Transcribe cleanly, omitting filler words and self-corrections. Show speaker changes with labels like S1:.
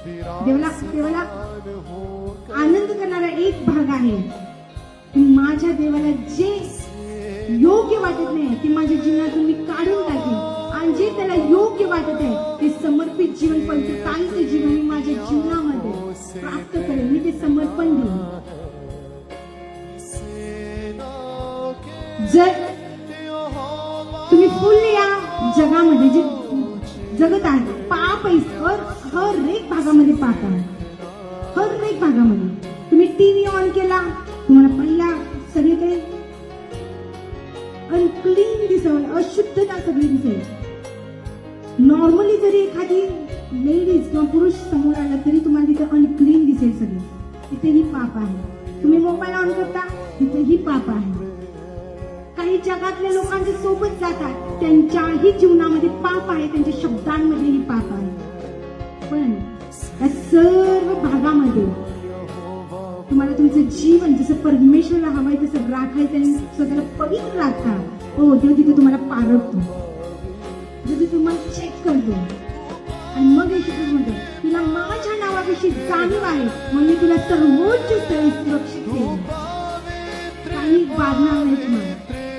S1: देवाला आनंद करणारा एक भाग आहे की माझ्या देवाला जे योग्य वाटत नाही ते माझ्या जीवनातून मी काढून टाकेन आणि जे त्याला योग्य वाटत आहे ते समर्पित जीवन पंचकालीचं जीवन मी माझ्या जीवनामध्ये प्राप्त करेन. मी ते समर्पण देईन. जर तुम्ही फुल या जगामध्ये जे जगत आहे पाप आहे हर एक भागामध्ये पाप आहे. हर एक भागामध्ये तुम्ही टीव्ही ऑन केला तुम्हाला पहिला सगळीकडे अनक्लीन दिसेल, अशुद्धता सगळी दिसेल. नॉर्मली जरी एखादी लेडीज किंवा पुरुष समोर आला तरी तुम्हाला तिथे अनक्लीन दिसेल सगळं. तिथेही पाप आहे. तुम्ही मोबाईल ऑन करता तिथेही पाप आहे. काही जगातल्या लोकांच्या सोबत जातात त्यांच्याही जीवनामध्ये पाप आहे, त्यांच्या शब्दांमध्येही पाप आहे. पण या सर्व भागामध्ये तुम्हाला तुमचं जीवन जसं परमेश्वराला हवंय तसं राखायचं आणि स्वतःला पवित्र राखता. हो देव तिथे तुम्हाला पारखतो, तिथे तुम्हाला चेक करतो आणि मग येशू म्हणतो तुला माझ्या नावाविषयी जाणीव आहे म्हणून मी तुला सर्वोच्च स्थळी सुरक्षित केले. काही बाधणार नाही तुम्हाला.